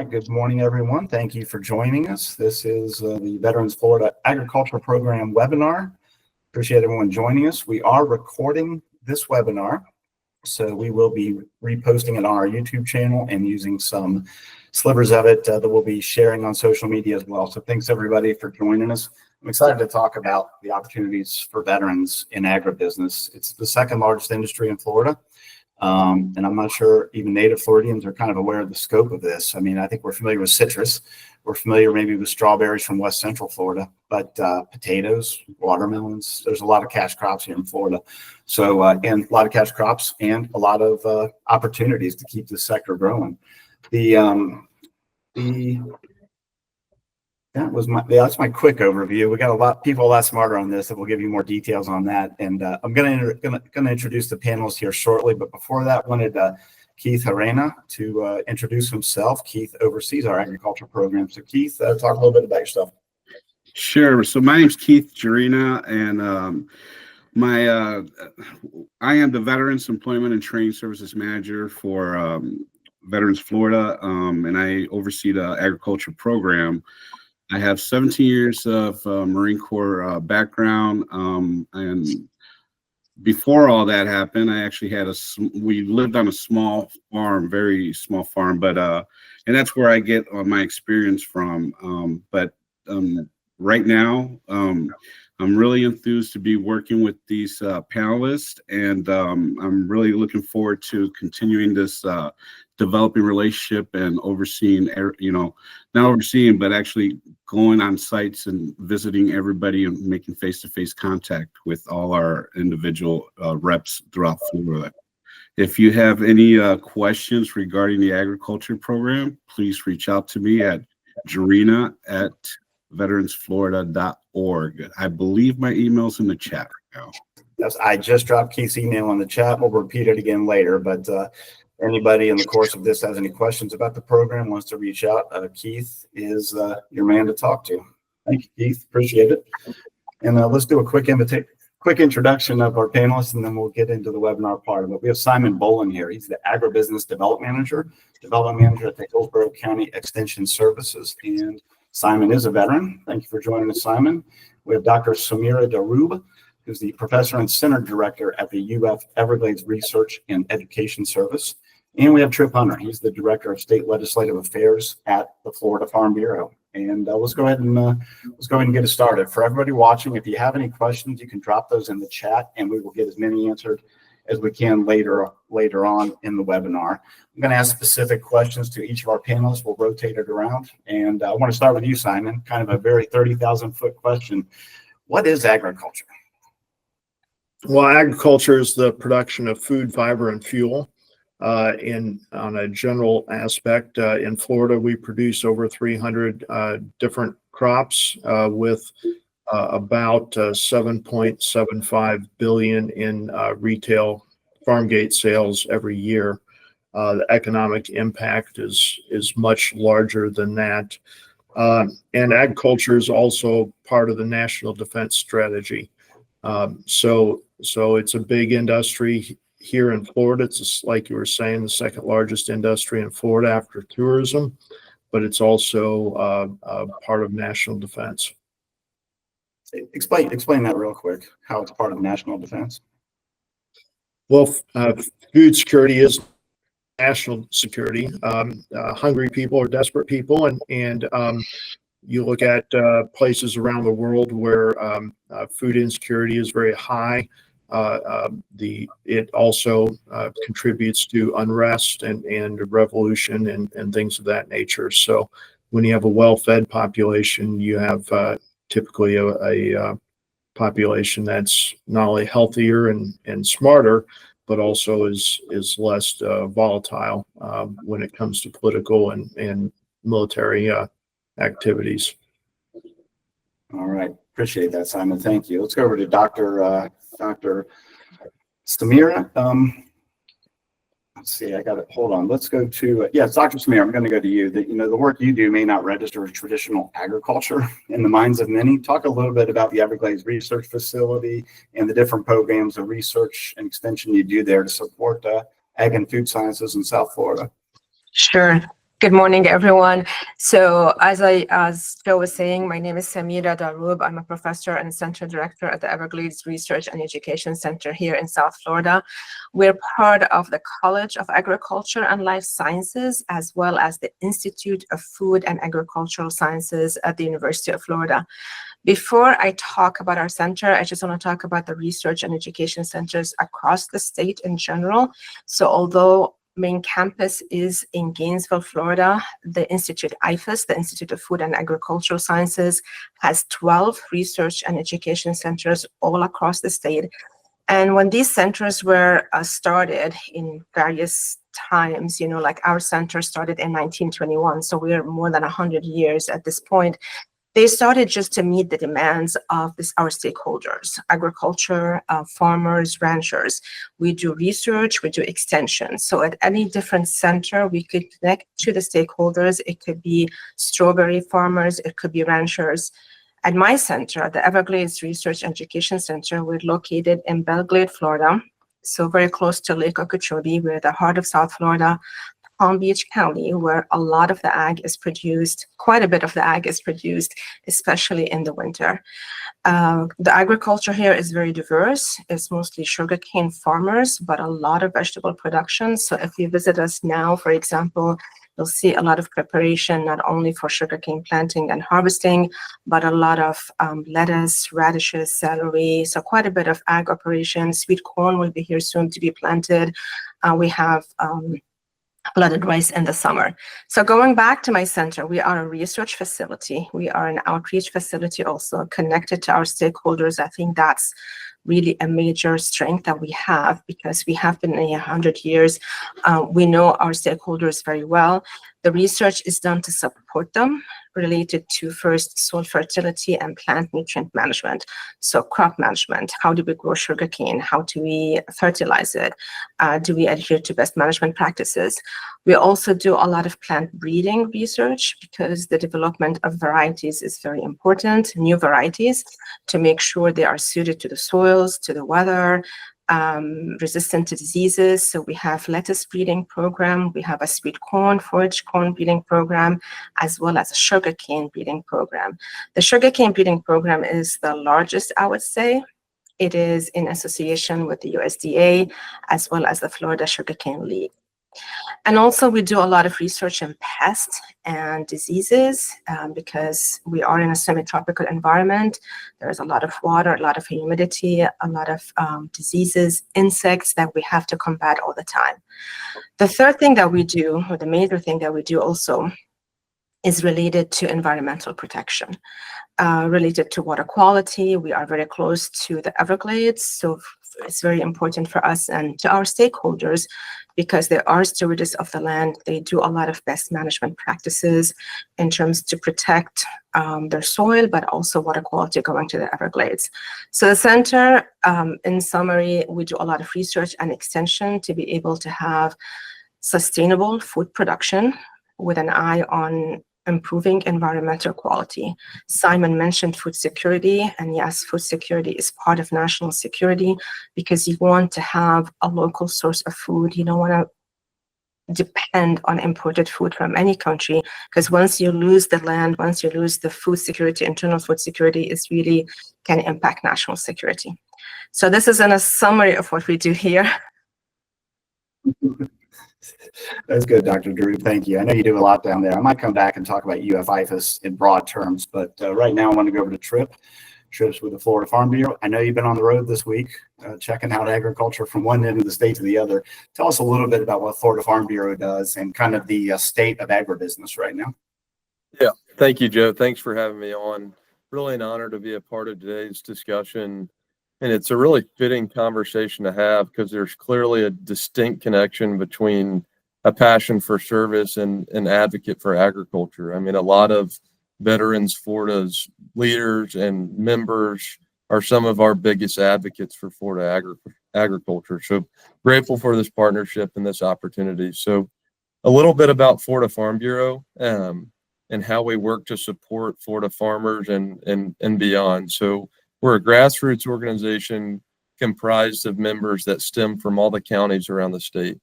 right, good morning, everyone. Thank you for joining us. This is the Veterans Florida Agriculture Program webinar. Appreciate everyone joining us. We are recording this webinar, so we will be reposting it on our YouTube channel and using some slivers of it that we'll be sharing on social media as well. So thanks everybody for joining us. I'm excited to talk about the opportunities for veterans in agribusiness. It's the second largest industry in Florida. And I'm not sure even native Floridians are kind of aware of the scope of this. I mean, I think we're familiar with citrus. We're familiar maybe with strawberries from West Central Florida, but potatoes, watermelons, there's a lot of cash crops here in Florida. So, and a lot of cash crops and a lot of opportunities to keep this sector growing. That's my quick overview. We got a lot people a lot smarter on this, and we'll give you more details on that. And I'm gonna introduce the panelists here shortly, but before that, I wanted Keith Harena to introduce himself. Keith oversees our agriculture program. So Keith, talk a little bit about yourself. Sure. So my name's Keith Harena, and I am the Veterans Employment and Training Services Manager for Veterans Florida, and I oversee the agriculture program. I have 17 years of Marine Corps background, and before all that happened, I actually had we lived on a small farm, very small farm, but and that's where I get my experience from. But right now, I'm really enthused to be working with these panelists, and I'm really looking forward to continuing this developing relationship and overseeing, not overseeing, but actually going on sites and visiting everybody and making face-to-face contact with all our individual reps throughout Florida. If you have any questions regarding the agriculture program, please reach out to me at jarena@veteransflorida.org. I believe my email's in the chat right now. Yes, I just dropped Keith's email in the chat. We'll repeat it again later, but anybody in the course of this has any questions about the program, wants to reach out, Keith is your man to talk to. Thank you, Keith. Appreciate it. And let's do a quick introduction of our panelists, and then we'll get into the webinar part of it. We have Simon Bollin here. He's the Agribusiness Development Manager at the Hillsborough County Extension Services. And Simon is a veteran. Thank you for joining us, Simon. We have Dr. Samira Daroub, who's the Professor and Center Director at the UF Everglades Research and Education Service. And we have Tripp. He's the Director of State Legislative Affairs at the Florida Farm Bureau. And let's go ahead and get it started. For everybody watching, if you have any questions, you can drop those in the chat, and we will get as many answered as we can later on in the webinar. I'm going to ask specific questions to each of our panelists. We'll rotate it around. And I want to start with you, Simon, kind of a very 30,000-foot question. What is agriculture? Well, agriculture is the production of food, fiber, and fuel. On a general aspect, in Florida, we produce over 300 different crops with about 7.75 billion in retail farm gate sales every year. The economic impact is much larger than that. And agriculture is also part of the National Defense Strategy. So it's a big industry here in Florida. It's like you were saying, the second largest industry in Florida after tourism, but it's also part of national defense. Explain that real quick, how it's part of national defense. Well, food security is national security. Hungry people are desperate people, and you look at places around the world where food insecurity is very high. It also contributes to unrest and revolution and things of that nature. So when you have a well-fed population, you have typically a population that's not only healthier and smarter, but also is less volatile when it comes to political and military activities. All right. Appreciate that, Simon. Thank you. Let's go over to Dr. Samira. Let's see, I got it. Hold on. Let's go to, yes, Dr. Samira, I'm going to go to you. The work you do may not register as traditional agriculture in the minds of many. Talk a little bit about the Everglades Research Facility and the different programs of research and extension you do there to support ag and food sciences in South Florida. Sure. Good morning, everyone. So as Joe was saying, my name is Samira Daroub. I'm a professor and center director at the Everglades Research and Education Center here in South Florida. We're part of the College of Agriculture and Life Sciences, as well as the Institute of Food and Agricultural Sciences at the University of Florida. Before I talk about our center, I just want to talk about the research and education centers across the state in general. So although main campus is in Gainesville, Florida, the Institute IFAS, the Institute of Food and Agricultural Sciences, has 12 research and education centers all across the state. And when these centers were started in various times, you know, like our center started in 1921, so we're more than 100 years at this point. They started just to meet the demands of our stakeholders, agriculture, farmers, ranchers. We do research, we do extension. So at any different center, we could connect to the stakeholders. It could be strawberry farmers, it could be ranchers. At my center, the Everglades Research Education Center, we're located in Belgrade, Florida. So very close to Lake Okeechobee. We're the heart of South Florida. Palm Beach County, where a lot of the ag is produced, quite a bit of the ag is produced, especially in the winter. The agriculture here is very diverse. It's mostly sugarcane farmers, but a lot of vegetable production. So if you visit us now, for example, you'll see a lot of preparation, not only for sugarcane planting and harvesting, but a lot of lettuce, radishes, celery. So quite a bit of ag operations. Sweet corn will be here soon to be planted. We have flooded rice in the summer. So going back to my center, we are a research facility. We are an outreach facility also connected to our stakeholders. I think that's really a major strength that we have because we have been in 100 years. We know our stakeholders very well. The research is done to support them related to first soil fertility and plant nutrient management. So crop management, how do we grow sugarcane? How do we fertilize it? Do we adhere to best management practices? We also do a lot of plant breeding research because the development of varieties is very important, new varieties, to make sure they are suited to the soils, to the weather, resistant to diseases. So we have lettuce breeding program, we have a sweet corn, forage corn breeding program, as well as a sugarcane breeding program. The sugarcane breeding program is the largest, I would say. It is in association with the USDA, as well as the Florida Sugarcane League. And also we do a lot of research in pests and diseases because we are in a semi-tropical environment. There's a lot of water, a lot of humidity, a lot of diseases, insects that we have to combat all the time. The third thing that we do, or the major thing that we do also, is related to environmental protection. Related to water quality, we are very close to the Everglades, so it's very important for us and to our stakeholders because they are stewards of the land. They do a lot of best management practices in terms to protect their soil, but also water quality going to the Everglades. So the center, in summary, we do a lot of research and extension to be able to have sustainable food production with an eye on improving environmental quality. Simon mentioned food security, and yes, food security is part of national security because you want to have a local source of food. You don't want to depend on imported food from any country because once you lose the land, once you lose the food security, internal food security, is really can impact national security. So this is in a summary of what we do here. That's good, Dr. Daroub. Thank you. I know you do a lot down there. I might come back and talk about IFAS in broad terms, but right now I want to go over to Tripp. Tripp's with the Florida Farm Bureau. I know you've been on the road this week, checking out agriculture from one end of the state to the other. Tell us a little bit about what Florida Farm Bureau does and kind of the state of agribusiness right now. Yeah, thank you, Joe. Thanks for having me on. Really an honor to be a part of today's discussion. And it's a really fitting conversation to have because there's clearly a distinct connection between a passion for service and an advocate for agriculture. I mean, a lot of Veterans Florida's leaders and members are some of our biggest advocates for Florida agriculture. So grateful for this partnership and this opportunity. So a little bit about Florida Farm Bureau and how we work to support Florida farmers and beyond. So we're a grassroots organization comprised of members that stem from all the counties around the state.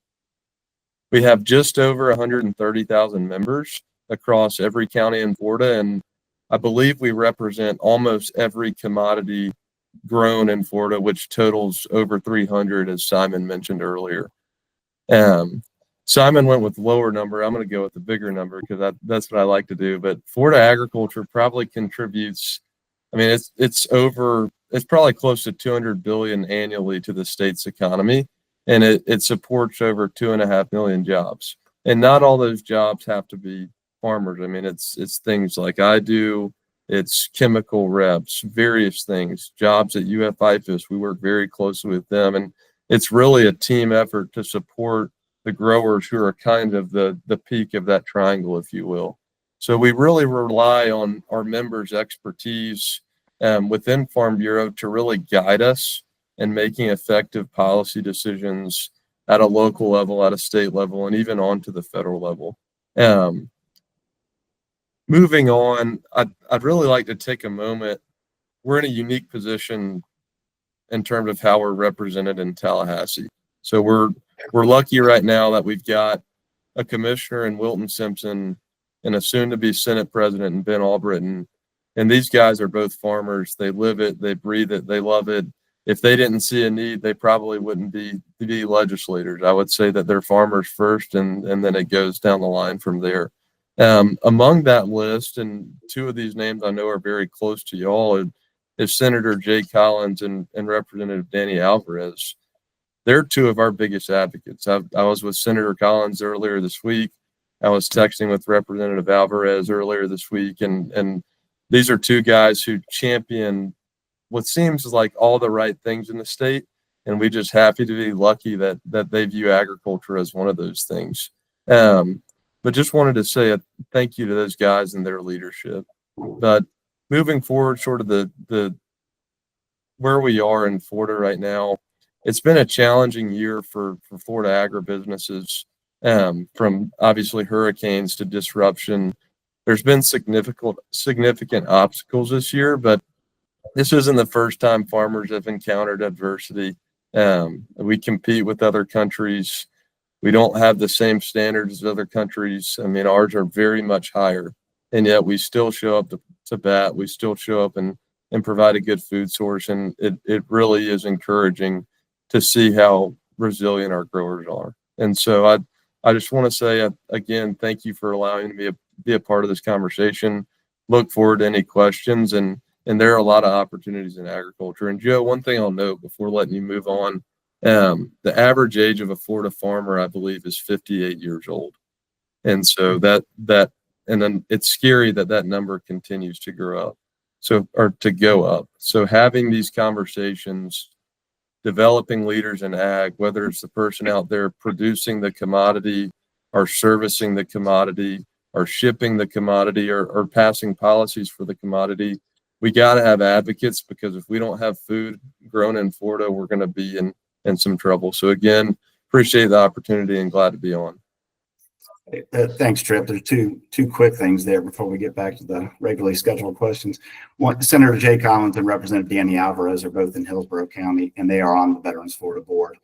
We have just over 130,000 members across every county in Florida, and I believe we represent almost every commodity grown in Florida, which totals over 300, as Simon mentioned earlier. Simon went with lower number. I'm going to go with the bigger number because that's what I like to do. But Florida agriculture probably contributes. I mean, it's probably close to 200 billion annually to the state's economy, and it supports over 2.5 million jobs. And not all those jobs have to be farmers. I mean, it's things like I do. It's chemical reps, various things, jobs at IFAS. We work very closely with them, and it's really a team effort to support the growers who are kind of the peak of that triangle, if you will. So we really rely on our members' expertise within Farm Bureau to really guide us in making effective policy decisions at a local level, at a state level, and even on to the federal level. Moving on, I'd really like to take a moment. We're in a unique position in terms of how we're represented in Tallahassee. So we're lucky right now that we've got a commissioner in Wilton Simpson and a soon-to-be Senate president in Ben Albritton. And these guys are both farmers. They live it, they breathe it, they love it. If they didn't see a need, they probably wouldn't be legislators. I would say that they're farmers first, and then it goes down the line from there. Among that list, and two of these names I know are very close to y'all, is Senator Jay Collins and Representative Danny Alvarez. They're two of our biggest advocates. I was with Senator Collins earlier this week. I was texting with Representative Alvarez earlier this week, and these are two guys who champion what seems like all the right things in the state, and we just happy to be lucky that they view agriculture as one of those things. But just wanted to say a thank you to those guys and their leadership. But moving forward, sort of the where we are in Florida right now, it's been a challenging year for Florida agribusinesses, from obviously hurricanes to disruption. There's been significant obstacles this year, but this isn't the first time farmers have encountered adversity. We compete with other countries. We don't have the same standards as other countries. I mean, ours are very much higher, and yet we still show up to bat. We still show up and provide a good food source, and it really is encouraging to see how resilient our growers are. And so I just want to say, again, thank you for allowing me to be a part of this conversation. Look forward to any questions, and there are a lot of opportunities in agriculture. And Joe, one thing I'll note before letting you move on, the average age of a Florida farmer, I believe, is 58 years old. And so and then it's scary that number continues to grow up. Or to go up. So having these conversations, developing leaders in ag, whether it's the person out there producing the commodity or servicing the commodity or shipping the commodity or passing policies for the commodity, we got to have advocates, because if we don't have food grown in Florida, we're going to be in some trouble. So again, appreciate the opportunity and glad to be on. Thanks, Tripp. There's two quick things there before we get back to the regularly scheduled questions. One, Senator Jay Collins and Representative Danny Alvarez are both in Hillsborough County, and they are on the Veterans Florida Board.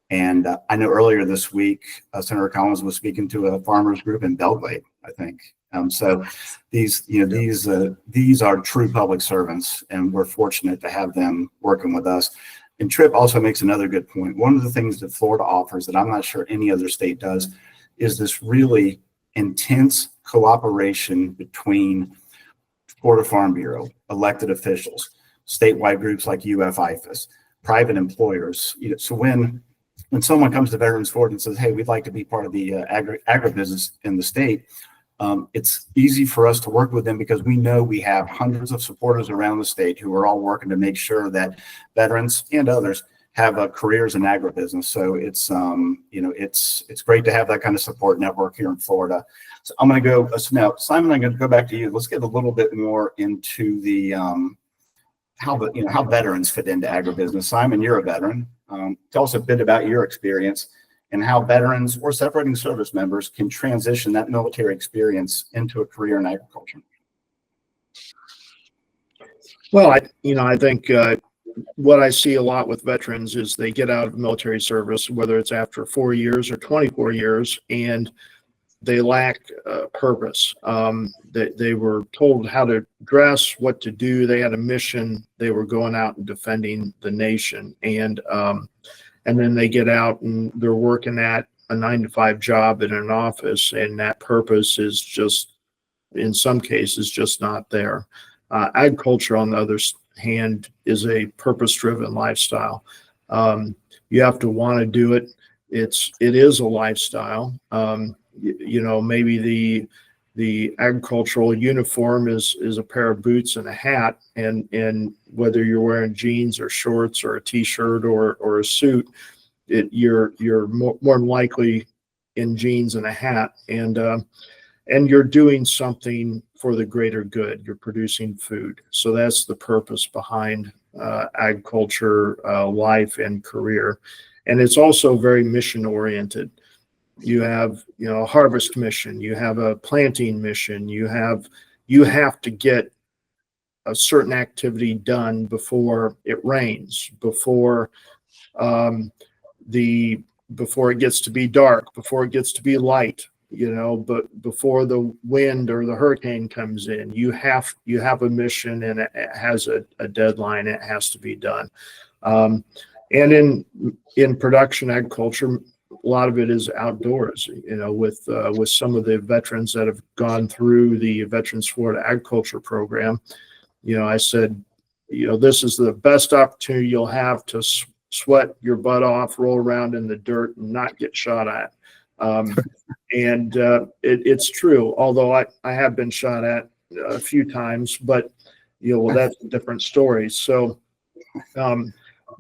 And I know earlier this week, Senator Collins was speaking to a farmers group in Belgrade, I think. So these are true public servants, and we're fortunate to have them working with us. And Tripp also makes another good point. One of the things that Florida offers that I'm not sure any other state does is this really intense cooperation between Florida Farm Bureau, elected officials, statewide groups like IFAS, private employers. So when someone comes to Veterans Florida and says, hey, we'd like to be part of the agribusiness in the state, it's easy for us to work with them because we know we have hundreds of supporters around the state who are all working to make sure that veterans and others have careers in agribusiness. So it's it's great to have that kind of support network here in Florida. So I'm going to go now, Simon. I'm going to go back to you. Let's get a little bit more into the how veterans fit into agribusiness. Simon, you're a veteran. Tell us a bit about your experience and how veterans or separating service members can transition that military experience into a career in agriculture. Well, I think what I see a lot with veterans is they get out of military service, whether it's after 4 years or 24 years, and they lack purpose. They were told how to dress, what to do. They had a mission. They were going out and defending the nation. And then they get out and they're working at a 9-to-5 job in an office, and that purpose is just, in some cases, just not there. Agriculture, on the other hand, is a purpose-driven lifestyle. You have to want to do it. It is a lifestyle. Maybe the agricultural uniform is a pair of boots and a hat, and whether you're wearing jeans or shorts or a t-shirt or a suit, you're more than likely in jeans and a hat, and you're doing something for the greater good. You're producing food. So that's the purpose behind agriculture, life and career. And it's also very mission oriented. You have, a harvest mission, you have a planting mission, you have to get a certain activity done before it rains, before it gets to be dark, before it gets to be light, but before the wind or the hurricane comes in. You have a mission, and it has a deadline. It has to be done. And in production agriculture, a lot of it is outdoors. With some of the veterans that have gone through the Veterans Florida Agriculture Program, I said, this is the best opportunity you'll have to sweat your butt off, roll around in the dirt, and not get shot at. It's true. Although I have been shot at a few times, but that's a different story. So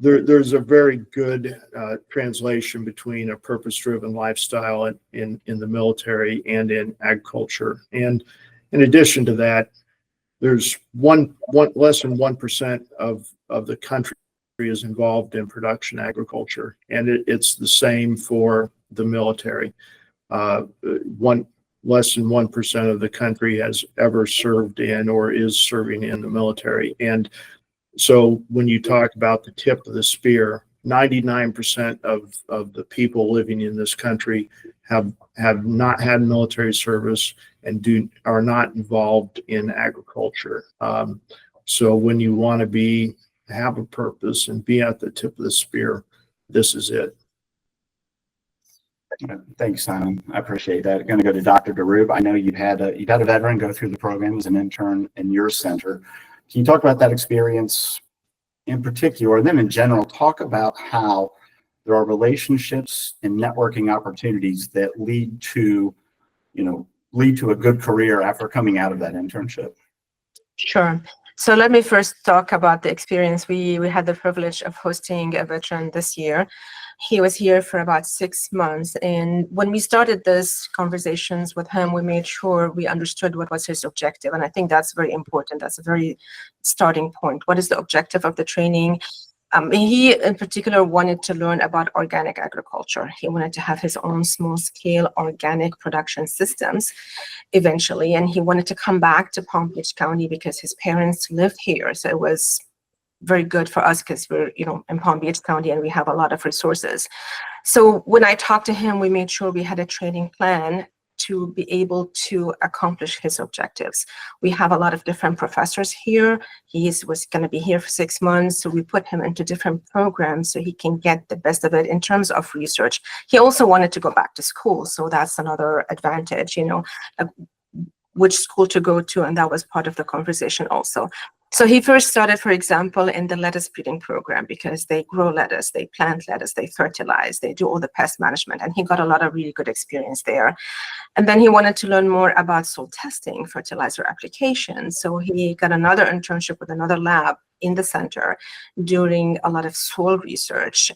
there's a very good translation between a purpose-driven lifestyle in the military and in agriculture. And in addition to that, there's one less than 1% of the country is involved in production agriculture, and it's the same for the military. Less than 1% of the country has ever served in or is serving in the military. And so when you talk about the tip of the spear, 99% of the people living in this country have not had military service and are not involved in agriculture. So when you want to have a purpose and be at the tip of the spear, this is it. Thanks, Simon. I appreciate that. I'm going to go to Dr. Daroub. I know you've had a veteran go through the program as an intern in your center. Can you talk about that experience in particular, and then in general, talk about how there are relationships and networking opportunities that lead to a good career after coming out of that internship? Sure. So let me first talk about the experience. We had the privilege of hosting a veteran this year. He was here for about 6 months. And when we started this conversations with him, we made sure we understood what was his objective. And I think that's very important. That's a very starting point. What is the objective of the training? He in particular wanted to learn about organic agriculture. He wanted to have his own small scale organic production systems eventually. And he wanted to come back to Palm Beach County because his parents lived here. So it was very good for us because we're, in Palm Beach County and we have a lot of resources. So when I talked to him, we made sure we had a training plan to be able to accomplish his objectives. We have a lot of different professors here. He was going to be here for 6 months, so we put him into different programs so he can get the best of it in terms of research. He also wanted to go back to school, so that's another advantage, which school to go to, and that was part of the conversation also. So he first started, for example, in the lettuce breeding program because they grow lettuce, they plant lettuce, they fertilize, they do all the pest management, and he got a lot of really good experience there. And then he wanted to learn more about soil testing, fertilizer application. So he got another internship with another lab in the center doing a lot of soil research,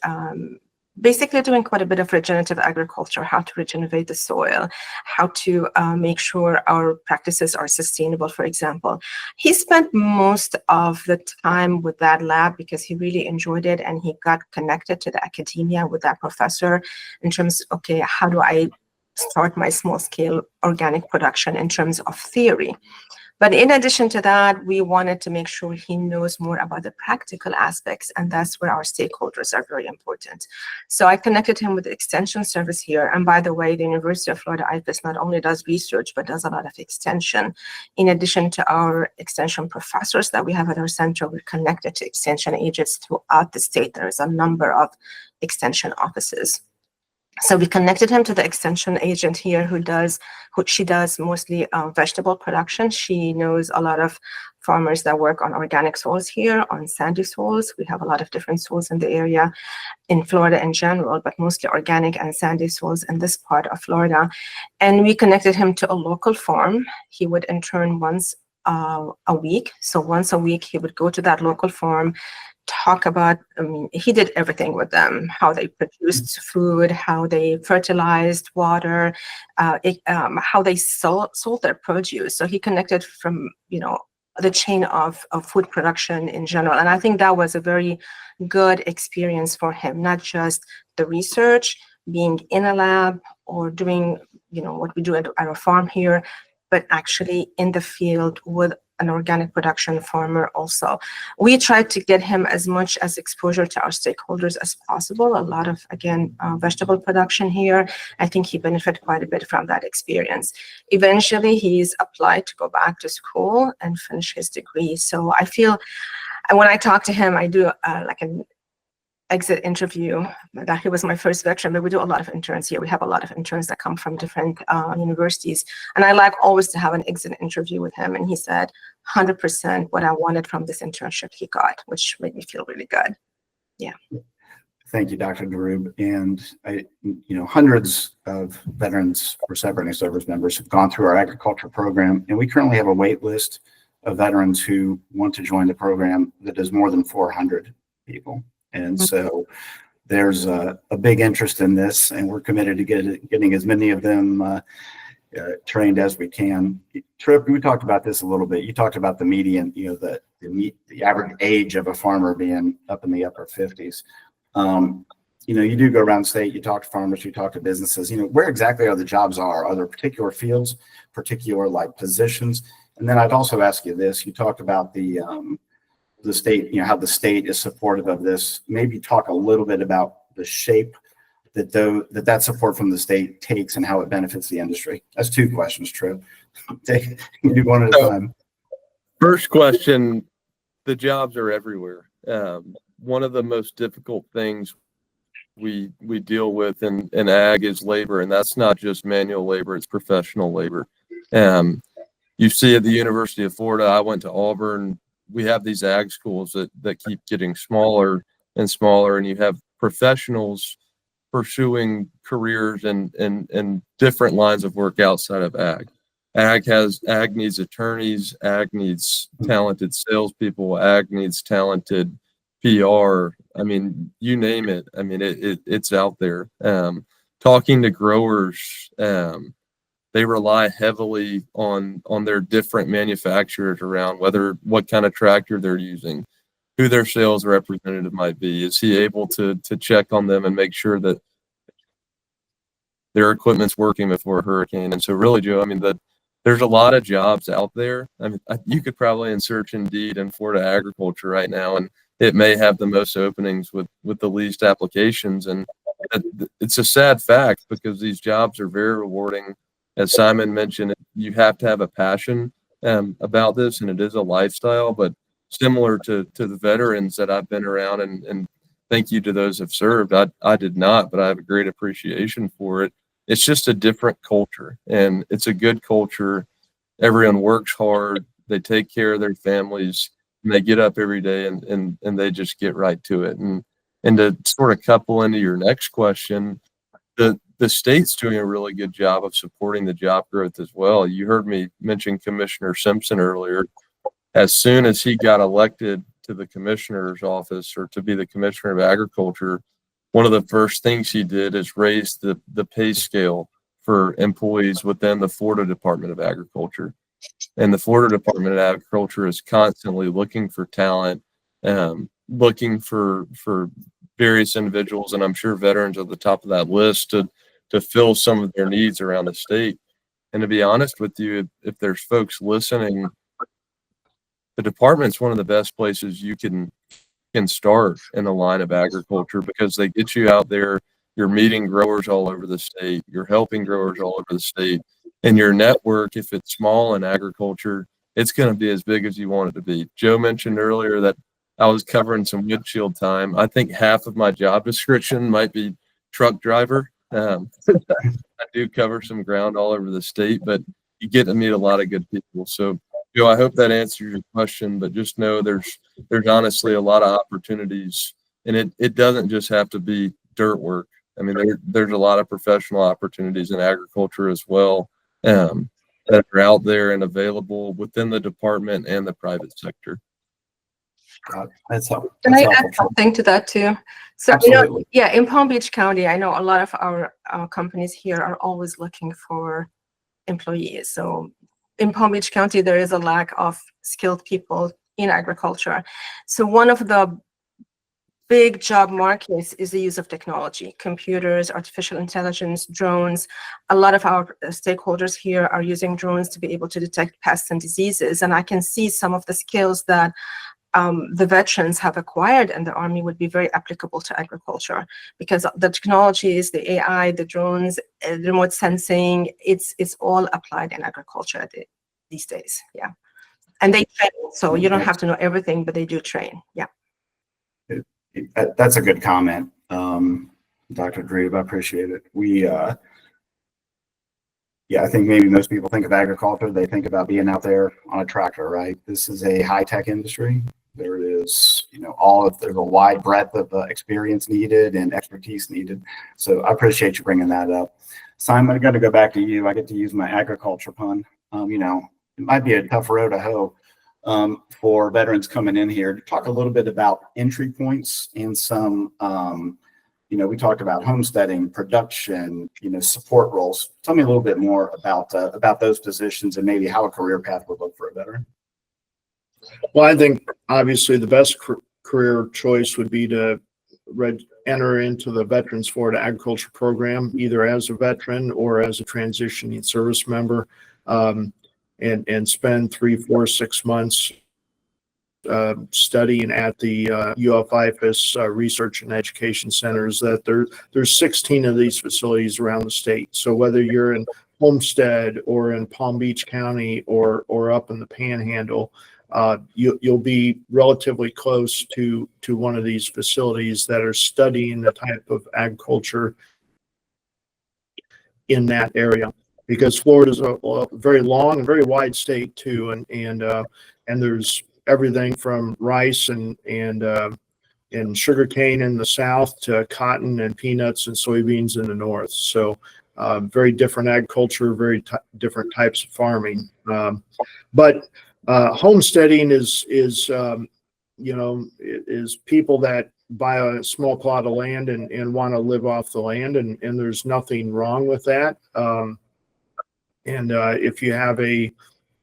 basically doing quite a bit of regenerative agriculture, how to regenerate the soil, how to make sure our practices are sustainable, for example. He spent most of the time with that lab because he really enjoyed it, and he got connected to the academia with that professor in terms, okay, how do I start my small scale organic production in terms of theory? But in addition to that, we wanted to make sure he knows more about the practical aspects, and that's where our stakeholders are very important. So I connected him with the extension service here. And by the way, the University of Florida IFAS not only does research, but does a lot of extension. In addition to our extension professors that we have at our center, we're connected to extension agents throughout the state. There is a number of extension offices. So we connected him to the extension agent here she does mostly vegetable production. She knows a lot of farmers that work on organic soils here, on sandy soils. We have a lot of different soils in the area, in Florida in general, but mostly organic and sandy soils in this part of Florida. And we connected him to a local farm. He would intern once a week. So once a week, he would go to that local farm, talk about, he did everything with them, how they produced food, how they fertilized water, how they sold their produce. So he connected from, the chain of food production in general. And I think that was a very good experience for him, not just the research, being in a lab or doing, what we do at our farm here, but actually in the field with an organic production farmer also. We tried to get him as much as exposure to our stakeholders as possible. A lot of, again, vegetable production here. I think he benefited quite a bit from that experience. Eventually, he's applied to go back to school and finish his degree. So I feel, and when I talk to him, I do like an exit interview. That he was my first veteran, but we do a lot of interns here. We have a lot of interns that come from different universities. And I like always to have an exit interview with him. And he said 100% what I wanted from this internship he got, which made me feel really good. Yeah. Thank you, Dr. Daroub. And hundreds of veterans or separating service members have gone through our agriculture program. And we currently have a wait list of veterans who want to join the program that is more than 400 people. And so there's a big interest in this, and we're committed to getting as many of them trained as we can. Tripp, we talked about this a little bit. You talked about the median, the average age of a farmer being up in the upper 50s. You do go around state, you talk to farmers, you talk to businesses, where exactly are the jobs are? Are there particular fields, particular positions? And then I'd also ask you this, you talked about the state, how the state is supportive of this. Maybe talk a little bit about the shape that support from the state takes and how it benefits the industry. That's two questions, Tripp. Do one at a time. First question, the jobs are everywhere. One of the most difficult things we deal with in ag is labor, and that's not just manual labor, it's professional labor. You see at the University of Florida, I went to Auburn, we have these ag schools that keep getting smaller and smaller, and you have professionals pursuing careers and different lines of work outside of ag. Ag needs attorneys, ag needs talented salespeople, ag needs talented PR. I mean, you name it. I mean, it's out there. Talking to growers, they rely heavily on their different manufacturers around what kind of tractor they're using, who their sales representative might be. Is he able to check on them and make sure that their equipment's working before a hurricane? And so really, Joe, I mean, there's a lot of jobs out there. I mean, you could probably search Indeed in Florida agriculture right now, and it may have the most openings with the least applications. And it's a sad fact because these jobs are very rewarding. As Simon mentioned, you have to have a passion about this, and it is a lifestyle. But similar to the veterans that I've been around, and thank you to those who've served. I did not, but I have a great appreciation for it. It's just a different culture, and it's a good culture. Everyone works hard. They take care of their families, and they get up every day and they just get right to it. And to sort of couple into your next question, the state's doing a really good job of supporting the job growth as well. You heard me mention Commissioner Simpson earlier. As soon as he got elected to the commissioner's office or to be the commissioner of agriculture, one of the first things he did is raise the pay scale for employees within the Florida Department of Agriculture. And the Florida Department of Agriculture is constantly looking for talent, looking for various individuals, and I'm sure veterans are at the top of that list to fill some of their needs around the state. And to be honest with you, if there's folks listening the department's one of the best places you can start in the line of agriculture, because they get you out there, you're meeting growers all over the state, you're helping growers all over the state, and your network, if it's small in agriculture, it's going to be as big as you want it to be. Joe mentioned earlier that I was covering some windshield time. I think half of my job description might be truck driver. I do cover some ground all over the state, but you get to meet a lot of good people. So, Joe, I hope that answers your question, but just know there's honestly a lot of opportunities, and it doesn't just have to be dirt work. I mean, there's a lot of professional opportunities in agriculture as well, that are out there and available within the department and the private sector. That's helpful. Can I add something to that too? So, Absolutely. yeah, in Palm Beach County, I know a lot of our companies here are always looking for employees. So in Palm Beach County, there is a lack of skilled people in agriculture. So one of the big job markets is the use of technology, computers, artificial intelligence, drones. A lot of our stakeholders here are using drones to be able to detect pests and diseases. And I can see some of the skills that the veterans have acquired in the Army would be very applicable to agriculture, because the technologies, the AI, the drones, remote sensing, it's all applied in agriculture these days. Yeah. And they train, so you don't have to know everything, but they do train. Yeah. That's a good comment, Dr. Daroub. I appreciate it. Yeah, I think maybe most people think of agriculture, they think about being out there on a tractor, right? This is a high-tech industry. There is, there's a wide breadth of experience needed and expertise needed. So I appreciate you bringing that up. Simon, I got to go back to you. I get to use my agriculture pun. It might be a tough road to hoe for veterans coming in here. Talk a little bit about entry points and some, we talked about homesteading, production, support roles. Tell me a little bit more about those positions and maybe how a career path would look for a veteran. Well, I think obviously the best career choice would be to enter into the Veterans Florida Agriculture Program, either as a veteran or as a transitioning service member, and spend 3, 4, 6 months studying at the IFAS research and education centers. That there's 16 of these facilities around the state. So whether you're in Homestead or in Palm Beach County or up in the Panhandle, you'll be relatively close to one of these facilities that are studying the type of agriculture in that area. Because Florida is a very long and very wide state too, and there's everything from rice and sugarcane in the south to cotton and peanuts and soybeans in the north. So very different agriculture, very different types of farming. But homesteading is people that buy a small plot of land and want to live off the land, and there's nothing wrong with that. And if you have a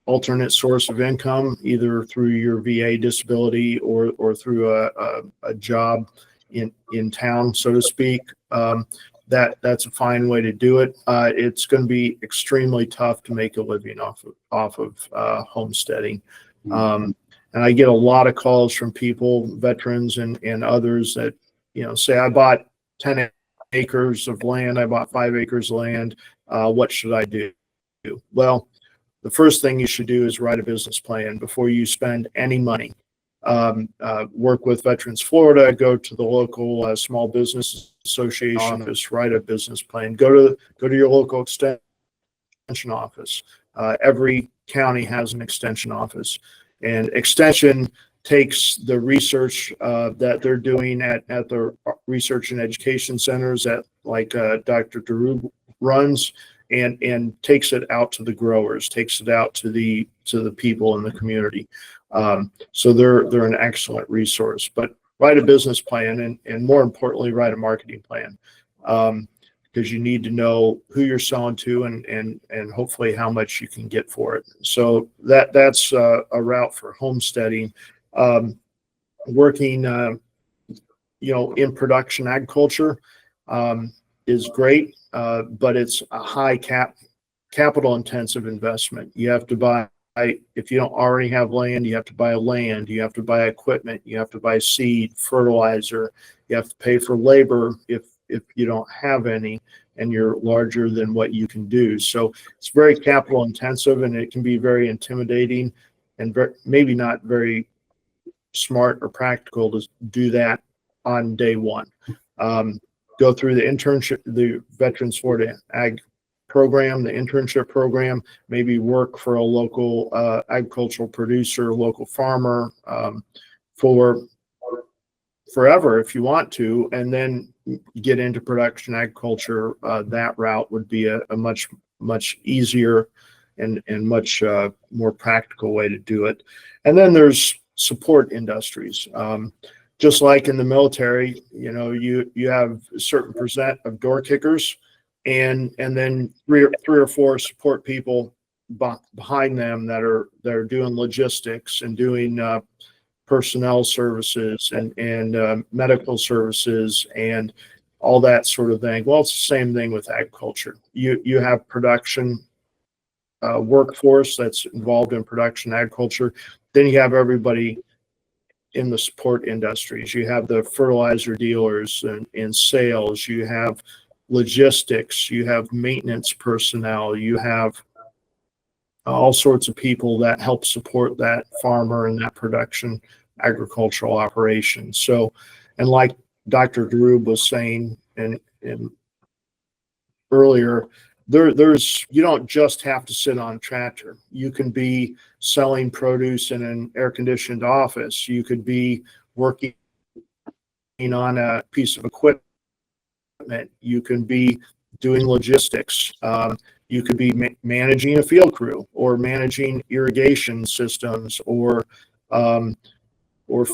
alternate source of income, either through your VA disability or through a job in town, so to speak, that's a fine way to do it. It's going to be extremely tough to make a living off of homesteading. And I get a lot of calls from people, veterans and others that, say, I bought 10 acres of land, I bought 5 acres of land. What should I do? Well, the first thing you should do is write a business plan before you spend any money. Work with Veterans Florida, go to the local Small Business Association office, write a business plan, go to your local extension office. Every county has an extension office, and extension takes the research that they're doing at the research and education centers that Dr. Daroub runs, and takes it out to the growers, takes it out to the people in the community. So they're an excellent resource. But write a business plan, and more importantly, write a marketing plan, because you need to know who you're selling to and hopefully how much you can get for it. So that's a route for homesteading. Working in production agriculture is great, but it's a high capital intensive investment. You have to buy if you don't already have land, you have to buy land, you have to buy equipment, you have to buy seed, fertilizer, you have to pay for labor if you don't have any and you're larger than what you can do. So it's very capital intensive, and it can be very intimidating and maybe not very smart or practical to do that on day one. Go through the internship, the Veterans Florida Ag program, the internship program, maybe work for a local agricultural producer, local farmer for forever if you want to, and then get into production agriculture. That route would be a much easier and much more practical way to do it. And then there's support industries. Just like in the military, you know, you have a certain percent of door kickers, and then three or four support people behind them that are doing logistics and doing personnel services and medical services and all that sort of thing. Well, it's the same thing with agriculture. You have production workforce that's involved in production agriculture. Then you have everybody in the support industries. You have the fertilizer dealers and sales. You have logistics. You have maintenance personnel. You have all sorts of people that help support that farmer and that production agricultural operation. So, and like Dr. Daroub was saying and earlier, there's you don't just have to sit on a tractor. You can be selling produce in an air-conditioned office. You could be working on a piece of equipment. You can be doing logistics. You could be managing a field crew or managing irrigation systems or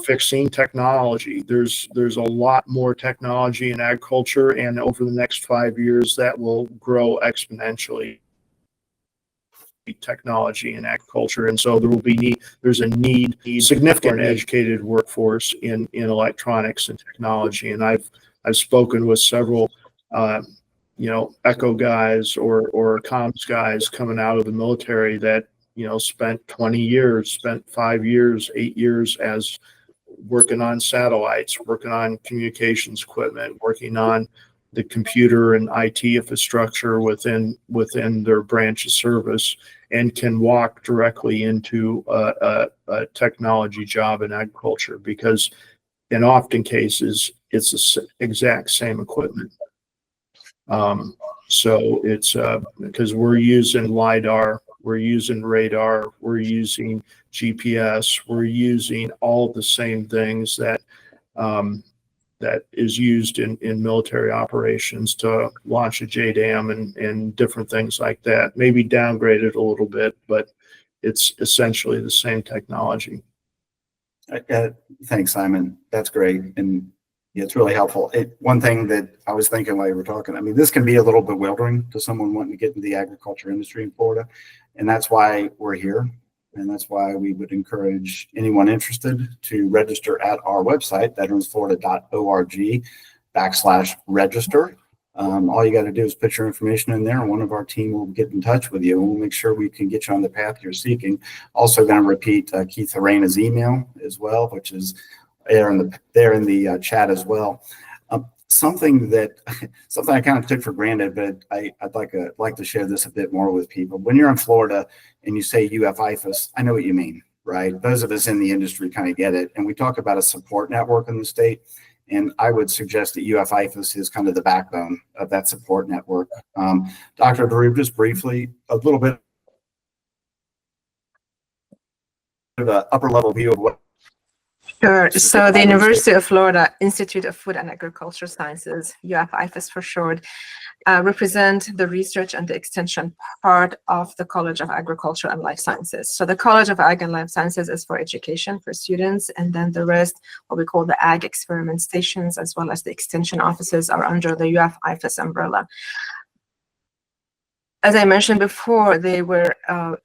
fixing technology. There's a lot more technology in agriculture, and over the next 5 years that will grow exponentially. Technology in agriculture, and so there's a significant educated workforce in electronics and technology. And I've spoken with several echo guys or comms guys coming out of the military that spent 20 years, spent 5 years, 8 years as working on satellites, working on communications equipment, working on the computer and IT infrastructure within their branch of service, and can walk directly into a technology job in agriculture because in often cases it's the exact same equipment. So it's because we're using LiDAR, we're using radar, we're using GPS, we're using all the same things that is used in military operations to launch a JDAM and different things like that. Maybe downgraded a little bit, but it's essentially the same technology. Thanks, Simon. That's great. And it's really helpful. One thing that I was thinking while you were talking, I mean, this can be a little bewildering to someone wanting to get into the agriculture industry in Florida. And that's why we're here. And that's why we would encourage anyone interested to register at our website, veteransflorida.org/register. All you got to do is put your information in there, and one of our team will get in touch with you, and we'll make sure we can get you on the path you're seeking. Also going to repeat Keith Arena's email as well, which is there in the chat as well. Something I kind of took for granted, but I'd like to share this a bit more with people. When you're in Florida and you say IFAS, I know what you mean, right? Those of us in the industry kind of get it. And we talk about a support network in the state. And I would suggest that IFAS is kind of the backbone of that support network. Dr. Daroub, just briefly, a little bit of an upper level view of what. Sure. So the University of Florida Institute of Food and Agriculture Sciences, IFAS for short, represent the research and the extension part of the College of Agriculture and Life Sciences. So the College of Ag and Life Sciences is for education for students, and then the rest, what we call the Ag Experiment Stations, as well as the extension offices, are under the IFAS umbrella. as I mentioned before, they were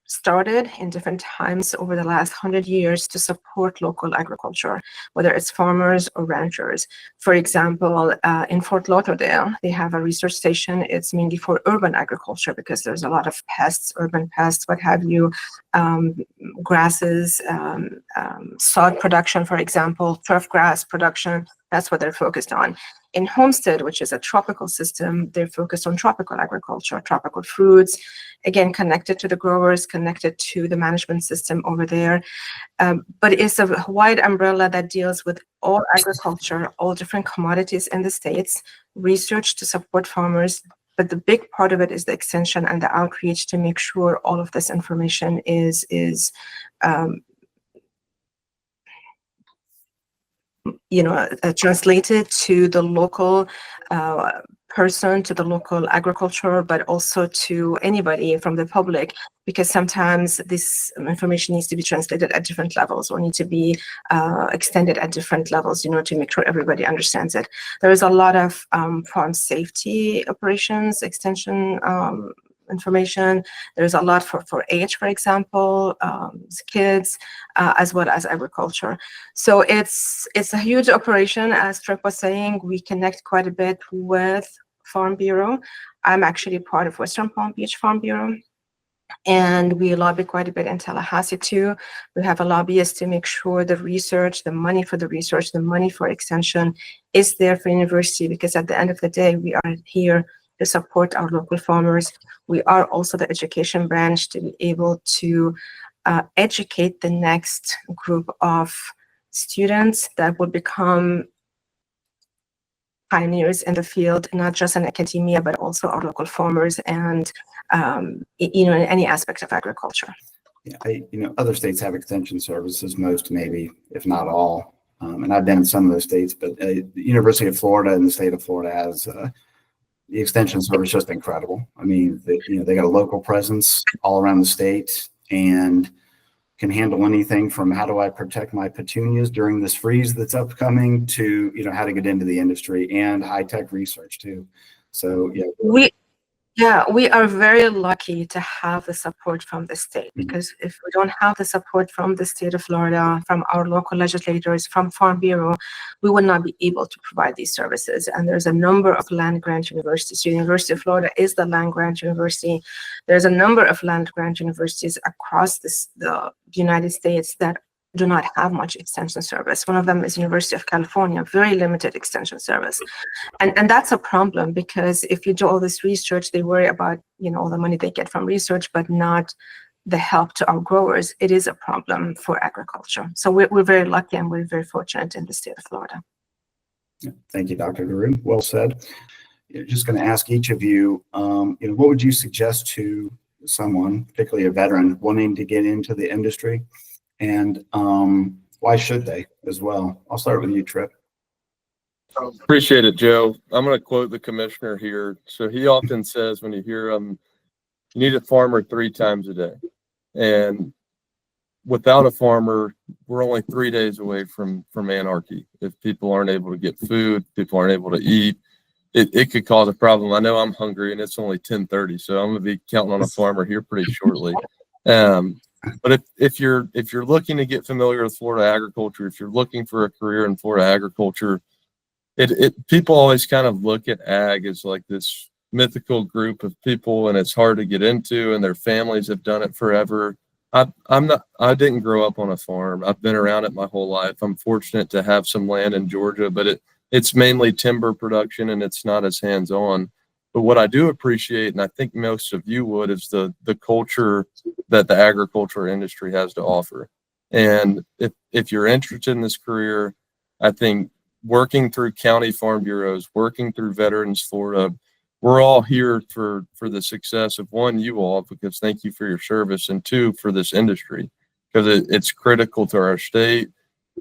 started in different times over the last 100 years to support local agriculture, whether it's farmers or ranchers. For example, in Fort Lauderdale, they have a research station. It's mainly for urban agriculture because there's a lot of pests, urban pests, what have you, grasses, sod production, for example, turf grass production. That's what they're focused on. In Homestead, which is a tropical system, they're focused on tropical agriculture, tropical fruits, again, connected to the growers, connected to the management system over there. But it's a wide umbrella that deals with all agriculture, all different commodities in the states, research to support farmers. But the big part of it is the extension and the outreach to make sure all of this information is translated to the local person, to the local agriculture, but also to anybody from the public, because sometimes this information needs to be translated at different levels or need to be extended at different levels, to make sure everybody understands it. There is a lot of farm safety operations, extension information. There's a lot for age, for example, kids, as well as agriculture. So it's a huge operation. As Tripp was saying, we connect quite a bit with Farm Bureau. I'm actually part of Western Palm Beach Farm Bureau, and we lobby quite a bit in Tallahassee too. We have a lobbyist to make sure the research, the money for the research, the money for extension is there for university, because at the end of the day, we are here to support our local farmers. We are also the education branch to be able to educate the next group of students that will become pioneers in the field, not just in academia, but also our local farmers and, in any aspect of agriculture. Yeah, other states have extension services, most maybe, if not all. And I've been in some of those states, but the University of Florida and the state of Florida has the extension service just incredible. I mean, they got a local presence all around the state and can handle anything from how do I protect my petunias during this freeze that's upcoming to, how to get into the industry and high-tech research too. So, we are very lucky to have the support from the state, because if we don't have the support from the state of Florida, from our local legislators, from Farm Bureau, we would not be able to provide these services. And there's a number of land-grant universities. The University of Florida is the land-grant university. There's a number of land-grant universities across the United States that do not have much extension service. One of them is University of California, very limited extension service. And that's a problem, because if you do all this research, they worry about, all the money they get from research, but not the help to our growers. It is a problem for agriculture. So we're very lucky and we're very fortunate in the state of Florida. Yeah, thank you, Dr. Daroub. Well said. Just going to ask each of you, what would you suggest to someone, particularly a veteran, wanting to get into the industry? And why should they as well? I'll start with you, Tripp. Appreciate it, Joe. I'm going to quote the commissioner here. So he often says, when you hear you need a farmer 3 times a day. And without a farmer, we're only 3 days away from anarchy. If people aren't able to get food, people aren't able to eat, it could cause a problem. I know I'm hungry and it's only 10:30, so I'm going to be counting on a farmer here pretty shortly. But if you're looking to get familiar with Florida agriculture, if you're looking for a career in Florida agriculture, people always kind of look at ag as like this mythical group of people, and it's hard to get into, and their families have done it forever. I didn't grow up on a farm. I've been around it my whole life. I'm fortunate to have some land in Georgia, but it's mainly timber production and it's not as hands-on. But what I do appreciate, and I think most of you would, is the culture that the agriculture industry has to offer. And if you're interested in this career, I think working through county farm bureaus, working through Veterans Florida, we're all here for the success of, 1, you all, because thank you for your service, and 2, for this industry, because it's critical to our state,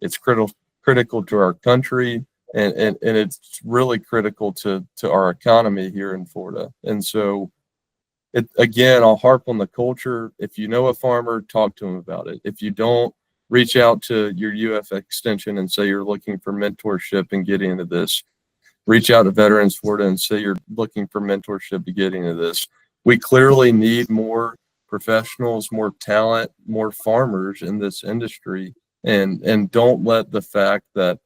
it's critical to our country, and it's really critical to our economy here in Florida. And so, again, I'll harp on the culture. If you know a farmer, talk to them about it. If you don't, reach out to your UF extension and say you're looking for mentorship and getting into this. Reach out to Veterans Florida and say you're looking for mentorship to get into this. we clearly need more professionals, more talent, more farmers in this industry. And don't let the fact that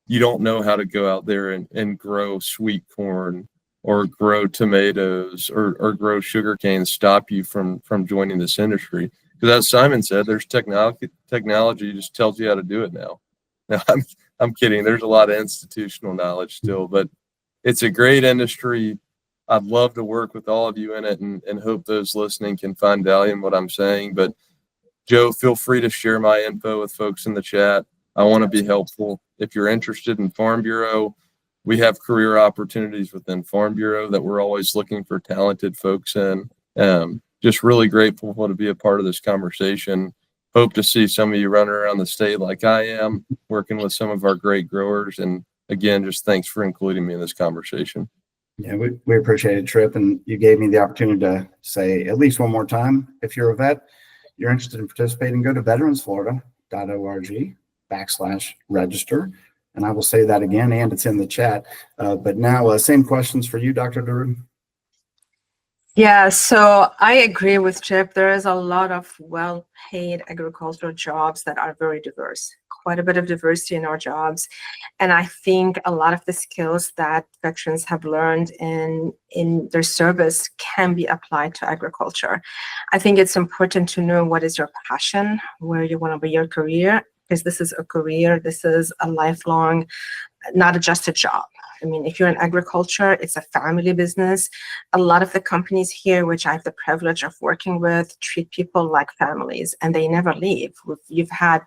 you don't know how to go out there and grow sweet corn or grow tomatoes or grow sugarcane stop you from joining this industry. Because as Simon said, there's technology just tells you how to do it now. Now I'm kidding. There's a lot of institutional knowledge still, but it's a great industry. I'd love to work with all of you in it and hope those listening can find value in what I'm saying. But Joe, feel free to share my info with folks in the chat. I want to be helpful. If you're interested in Farm Bureau, we have career opportunities within Farm Bureau that we're always looking for talented folks in. Just really grateful to be a part of this conversation. Hope to see some of you running around the state like I am, working with some of our great growers. And again, just thanks for including me in this conversation. Yeah, we appreciate it, Tripp. And you gave me the opportunity to say at least one more time, if you're a vet, you're interested in participating, go to veteransflorida.org/register. And I will say that again, and it's in the chat. But now, same questions for you, Dr. Daroub. Yeah, so I agree with Tripp. There is a lot of well-paid agricultural jobs that are very diverse, quite a bit of diversity in our jobs. And I think a lot of the skills that veterans have learned in their service can be applied to agriculture. I think it's important to know what is your passion, where you want to be your career, because this is a career, this is a lifelong, not just a job. I mean, if you're in agriculture, it's a family business. A lot of the companies here, which I have the privilege of working with, treat people like families, and they never leave. We've had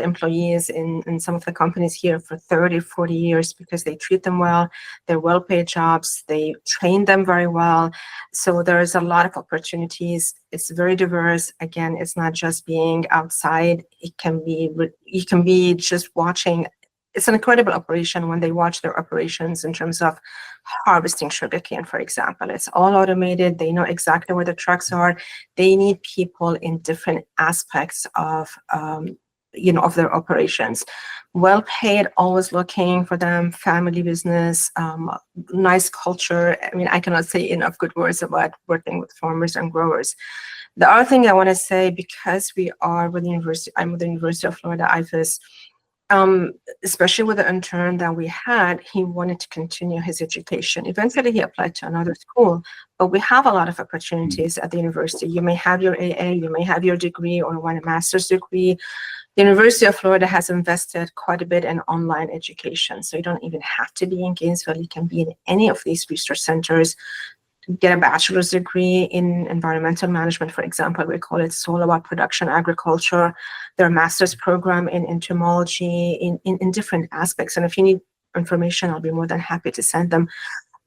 employees in some of the companies here for 30, 40 years because they treat them well. They're well-paid jobs. They train them very well. So there's a lot of opportunities. It's very diverse. Again, it's not just being outside. You can be just watching. It's an incredible operation when they watch their operations in terms of harvesting sugarcane, for example. It's all automated. They know exactly where the trucks are. They need people in different aspects of their operations. Well paid, always looking for them, family business, nice culture. I mean, I cannot say enough good words about working with farmers and growers. The other thing I want to say, because we are with the university, I'm with the University of Florida IFAS, especially with the intern that we had, he wanted to continue his education. Eventually, he applied to another school, but we have a lot of opportunities at the university. You may have your AA, you may have your degree or want a master's degree. The University of Florida has invested quite a bit in online education, so you don't even have to be in Gainesville. You can be in any of these research centers, get a bachelor's degree in environmental management, for example. We call it Soil About Production Agriculture. Their master's program in entomology, in different aspects. And if you need information, I'll be more than happy to send them.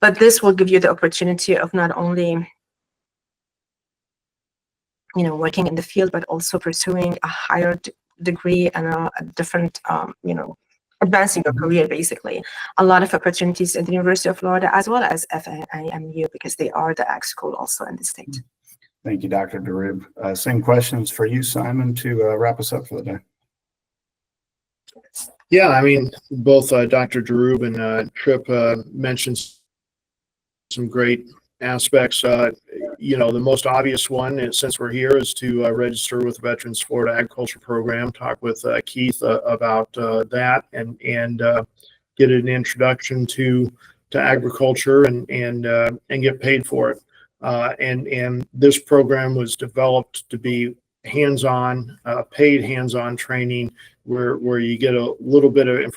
But this will give you the opportunity of not only working in the field, but also pursuing a higher degree and a different, advancing your career, basically. A lot of opportunities at the University of Florida, as well as FAMU, because they are the ag school also in the state. Thank you, Dr. Daroub. Same questions for you, Simon, to wrap us up for the day. Yeah, I mean, both Dr. Daroub and Tripp mentioned some great aspects. The most obvious one, and since we're here, is to register with the Veterans Florida Agriculture Program. Talk with Keith about that, and get an introduction to agriculture and get paid for it. And this program was developed to be hands-on, paid hands-on training, where you get a little bit of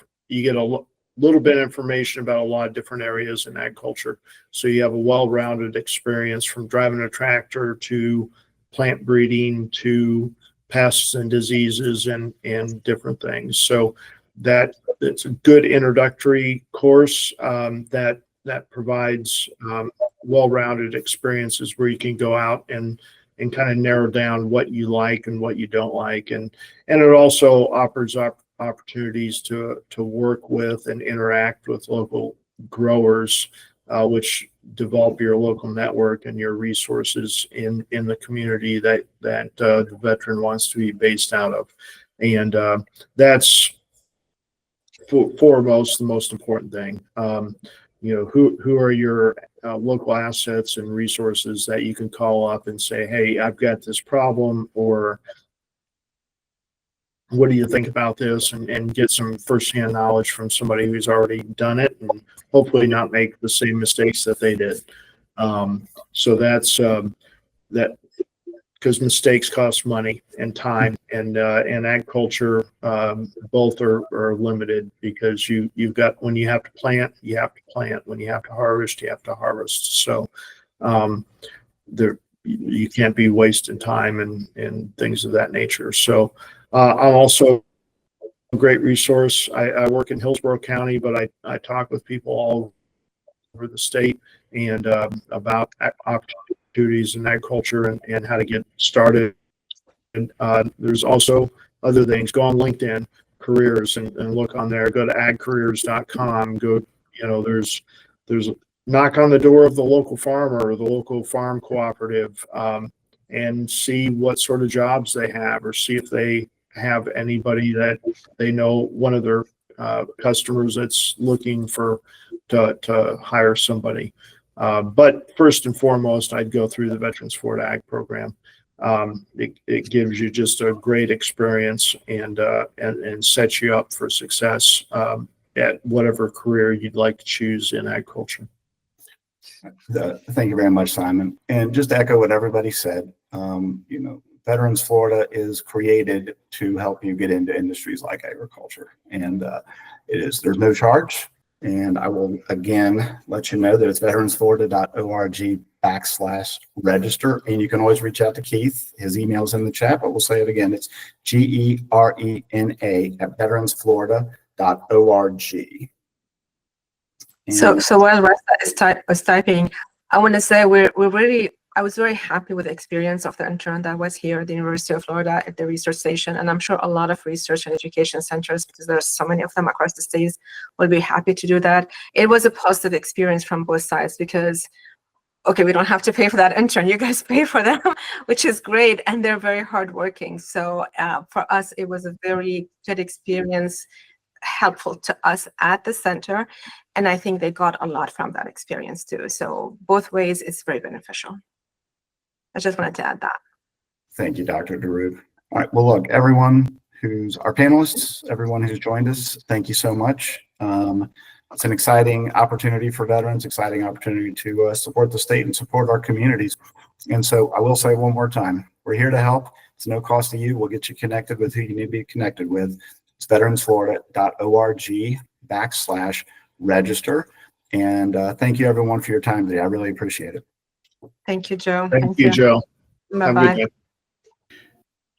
information about a lot of different areas in agriculture. So you have a well-rounded experience from driving a tractor to plant breeding to pests and diseases and different things. So it's a good introductory course that provides well-rounded experiences where you can go out and kind of narrow down what you like and what you don't like. And it also offers opportunities to work with and interact with local growers, which develop your local network and your resources in the community that the veteran wants to be based out of. And that's foremost the most important thing. who are your local assets and resources that you can call up and say, hey, I've got this problem, or what do you think about this, and get some firsthand knowledge from somebody who's already done it, and hopefully not make the same mistakes that they did. So that's that, because mistakes cost money and time, and agriculture, both are limited, because you've got, when you have to plant, you have to plant. When you have to harvest, you have to harvest. So you can't be wasting time and things of that nature. So I'm also a great resource. I work in Hillsborough County, but I talk with people all over the state, and about opportunities in agriculture and how to get started. And there's also other things. Go on LinkedIn careers and look on there. Go to agcareers.com. Go, there's a knock on the door of the local farmer or the local farm cooperative, and see what sort of jobs they have, or see if they have anybody that they know, one of their customers that's looking to hire somebody. But first and foremost, I'd go through the Veterans Florida Ag program. It gives you just a great experience, and sets you up for success at whatever career you'd like to choose in agriculture. Thank you very much, Simon. And just to echo what everybody said, Veterans Florida is created to help you get into industries like agriculture, and there's no charge. And I will again let you know that it's veteransflorida.org/register. And you can always reach out to Keith. His email's in the chat, but we'll say it again. It's GERENA@veteransflorida.org. So while Rasta is typing, I want to say I was very happy with the experience of the intern that was here at the University of Florida at the research station. And I'm sure a lot of research and education centers, because there's so many of them across the states, will be happy to do that. It was a positive experience from both sides, because, okay, we don't have to pay for that intern. You guys pay for them, which is great. And they're very hardworking. So for us, it was a very good experience, helpful to us at the center. And I think they got a lot from that experience too. So both ways, it's very beneficial. I just wanted to add that. Thank you, Dr. Daroub. All right. Well, look, everyone who's our panelists, everyone who's joined us, thank you so much. It's an exciting opportunity for veterans, exciting opportunity to support the state and support our communities. And so I will say one more time, we're here to help. It's no cost to you. We'll get you connected with who you need to be connected with. It's veteransflorida.org/register. And thank you, everyone, for your time today. I really appreciate it. Thank you, Joe. Thank you, Joe. Bye-bye.